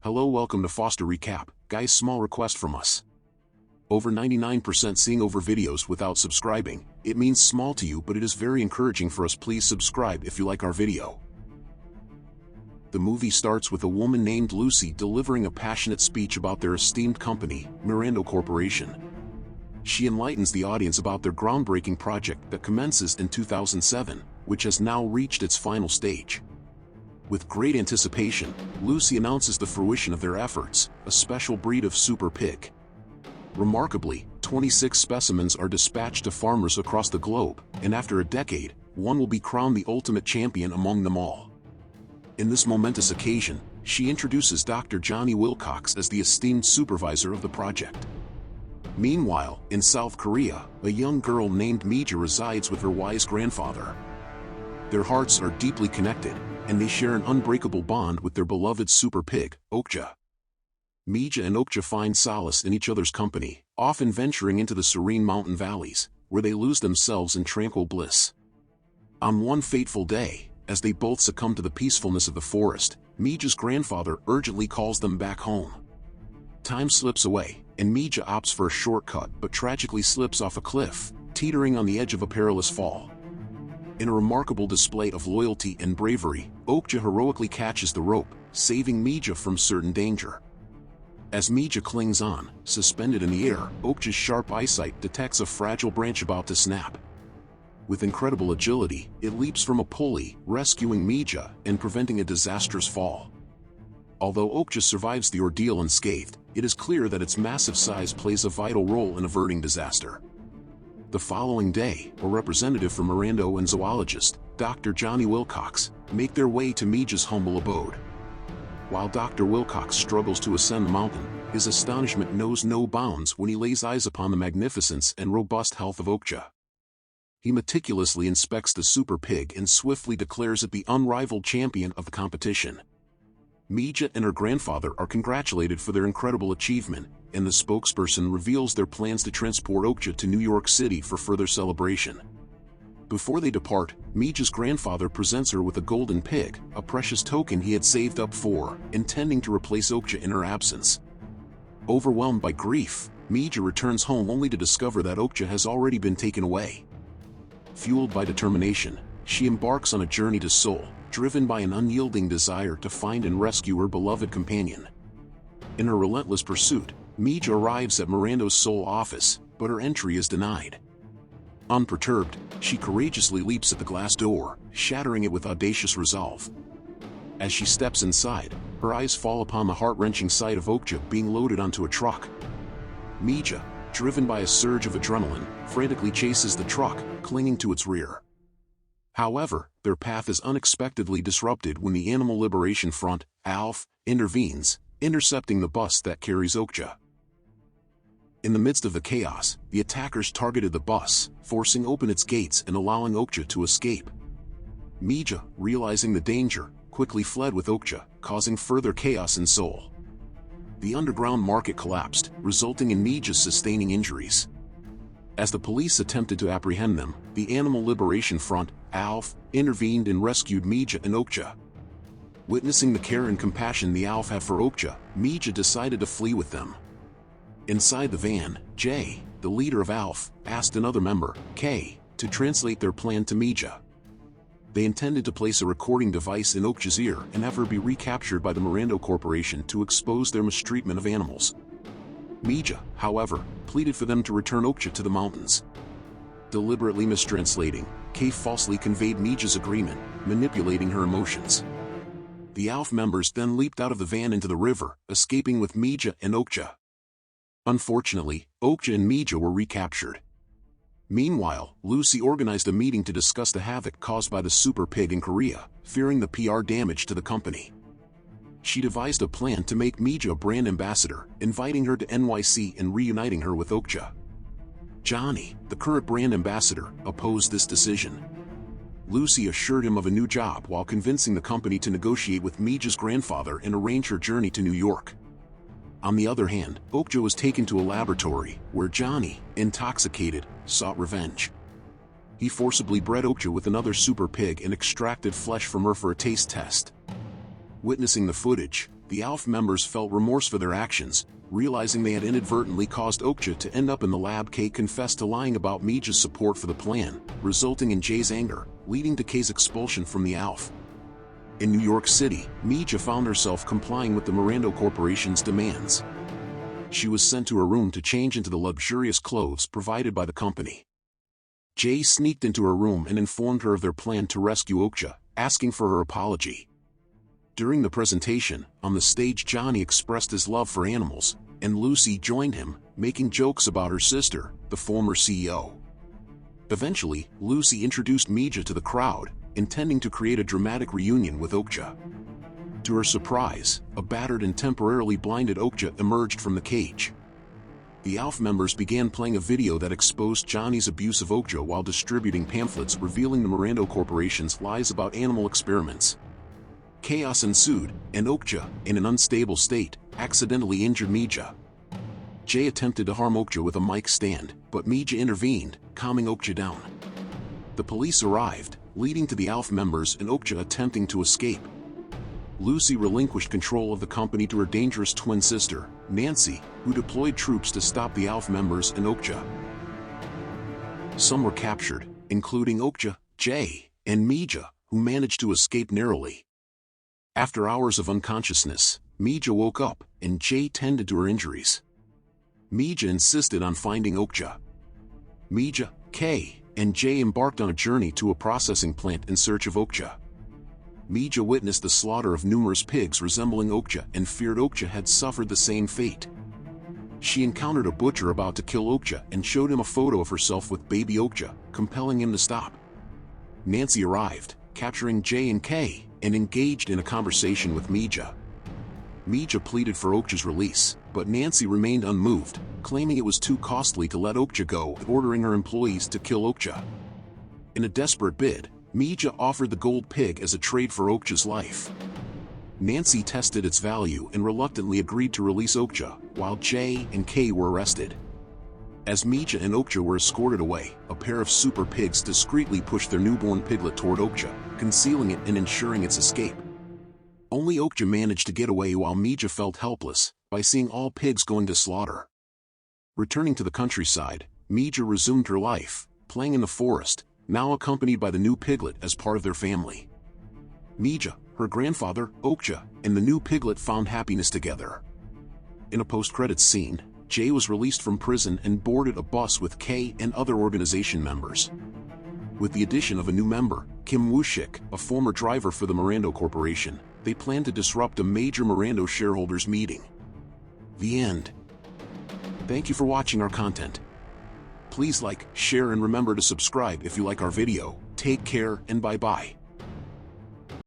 Hello, welcome to Foster Recap. Guys, small request from us. Over 99% seeing over videos without subscribing. It means small to you, but it is very encouraging for us. Please subscribe if you like our video. The movie starts with a woman named Lucy delivering a passionate speech about their esteemed company, Mirando Corporation. She enlightens the audience about their groundbreaking project that commences in 2007, which has now reached its final stage. With great anticipation, Lucy announces the fruition of their efforts, a special breed of super pig. Remarkably, 26 specimens are dispatched to farmers across the globe, and after a decade, one will be crowned the ultimate champion among them all. In this momentous occasion, she introduces Dr. Johnny Wilcox as the esteemed supervisor of the project. Meanwhile, in South Korea, a young girl named Mija resides with her wise grandfather. Their hearts are deeply connected, and they share an unbreakable bond with their beloved super pig, Okja. Mija and Okja find solace in each other's company, often venturing into the serene mountain valleys, where they lose themselves in tranquil bliss. On one fateful day, as they both succumb to the peacefulness of the forest, Mija's grandfather urgently calls them back home. Time slips away, and Mija opts for a shortcut but tragically slips off a cliff, teetering on the edge of a perilous fall. In a remarkable display of loyalty and bravery, Okja heroically catches the rope, saving Mija from certain danger. As Mija clings on, suspended in the air, Okja's sharp eyesight detects a fragile branch about to snap. With incredible agility, it leaps from a pulley, rescuing Mija and preventing a disastrous fall. Although Okja survives the ordeal unscathed, it is clear that its massive size plays a vital role in averting disaster. The following day, a representative from Mirando and zoologist, Dr. Johnny Wilcox, make their way to Mija's humble abode. While Dr. Wilcox struggles to ascend the mountain, his astonishment knows no bounds when he lays eyes upon the magnificence and robust health of Okja. He meticulously inspects the super pig and swiftly declares it the unrivaled champion of the competition. Mija and her grandfather are congratulated for their incredible achievement, and the spokesperson reveals their plans to transport Okja to New York City for further celebration. Before they depart, Mija's grandfather presents her with a golden pig, a precious token he had saved up for, intending to replace Okja in her absence. Overwhelmed by grief, Mija returns home only to discover that Okja has already been taken away. Fueled by determination, she embarks on a journey to Seoul, driven by an unyielding desire to find and rescue her beloved companion. In her relentless pursuit, Mija arrives at Mirando's Seoul office, but her entry is denied. Unperturbed, she courageously leaps at the glass door, shattering it with audacious resolve. As she steps inside, her eyes fall upon the heart-wrenching sight of Okja being loaded onto a truck. Mija, driven by a surge of adrenaline, frantically chases the truck, clinging to its rear. However, their path is unexpectedly disrupted when the Animal Liberation Front, ALF, intervenes, intercepting the bus that carries Okja. In the midst of the chaos, the attackers targeted the bus, forcing open its gates and allowing Okja to escape. Mija, realizing the danger, quickly fled with Okja, causing further chaos in Seoul. The underground market collapsed, resulting in Mija sustaining injuries. As the police attempted to apprehend them, the Animal Liberation Front, ALF, intervened and rescued Mija and Okja. Witnessing the care and compassion the ALF had for Okja, Mija decided to flee with them. Inside the van, Jay, the leader of ALF, asked another member, K, to translate their plan to Mija. They intended to place a recording device in Okja's ear and have her be recaptured by the Mirando Corporation to expose their mistreatment of animals. Mija, however, pleaded for them to return Okja to the mountains. Deliberately mistranslating, K falsely conveyed Mija's agreement, manipulating her emotions. The ALF members then leaped out of the van into the river, escaping with Mija and Okja. Unfortunately, Okja and Mija were recaptured. Meanwhile, Lucy organized a meeting to discuss the havoc caused by the super pig in Korea, fearing the PR damage to the company. She devised a plan to make Mija a brand ambassador, inviting her to NYC and reuniting her with Okja. Johnny, the current brand ambassador, opposed this decision. Lucy assured him of a new job while convincing the company to negotiate with Mija's grandfather and arrange her journey to New York. On the other hand, Okja was taken to a laboratory, where Johnny, intoxicated, sought revenge. He forcibly bred Okja with another super pig and extracted flesh from her for a taste test. Witnessing the footage, The ALF members felt remorse for their actions, realizing they had inadvertently caused Okja to end up in the lab. K confessed to lying about Mija's support for the plan, resulting in Jay's anger, leading to K's expulsion from the ALF. In New York City, Mija found herself complying with the Mirando Corporation's demands. She was sent to her room to change into the luxurious clothes provided by the company. Jay sneaked into her room and informed her of their plan to rescue Okja, asking for her apology. During the presentation, on the stage Johnny expressed his love for animals, and Lucy joined him, making jokes about her sister, the former CEO. Eventually, Lucy introduced Mija to the crowd, intending to create a dramatic reunion with Okja. To her surprise, a battered and temporarily blinded Okja emerged from the cage. The ALF members began playing a video that exposed Johnny's abuse of Okja while distributing pamphlets revealing the Mirando Corporation's lies about animal experiments. Chaos ensued, and Okja, in an unstable state, accidentally injured Mija. Jay attempted to harm Okja with a mic stand, but Mija intervened, calming Okja down. The police arrived, leading to the ALF members and Okja attempting to escape. Lucy relinquished control of the company to her dangerous twin sister, Nancy, who deployed troops to stop the ALF members and Okja. Some were captured, including Okja, Jay, and Mija, who managed to escape narrowly. After hours of unconsciousness, Mija woke up, and Jay tended to her injuries. Mija insisted on finding Okja. Mija, Kay, and Jay embarked on a journey to a processing plant in search of Okja. Mija witnessed the slaughter of numerous pigs resembling Okja and feared Okja had suffered the same fate. She encountered a butcher about to kill Okja and showed him a photo of herself with baby Okja, compelling him to stop. Nancy arrived, capturing Jay and Kay, and engaged in a conversation with Mija. Mija pleaded for Okja's release, but Nancy remained unmoved, claiming it was too costly to let Okja go and ordering her employees to kill Okja. In a desperate bid, Mija offered the gold pig as a trade for Okja's life. Nancy tested its value and reluctantly agreed to release Okja, while Jay and Kay were arrested. As Mija and Okja were escorted away, a pair of super pigs discreetly pushed their newborn piglet toward Okja, concealing it and ensuring its escape. Only Okja managed to get away while Mija felt helpless, by seeing all pigs going to slaughter. Returning to the countryside, Mija resumed her life, playing in the forest, now accompanied by the new piglet as part of their family. Mija, her grandfather, Okja, and the new piglet found happiness together. In a post-credits scene, Jay was released from prison and boarded a bus with Kay and other organization members. With the addition of a new member, Kim Woo-shik, a former driver for the Mirando Corporation, they plan to disrupt a major Mirando shareholders meeting. The end. Thank you for watching our content. Please like, share and remember to subscribe if you like our video. Take care and bye-bye.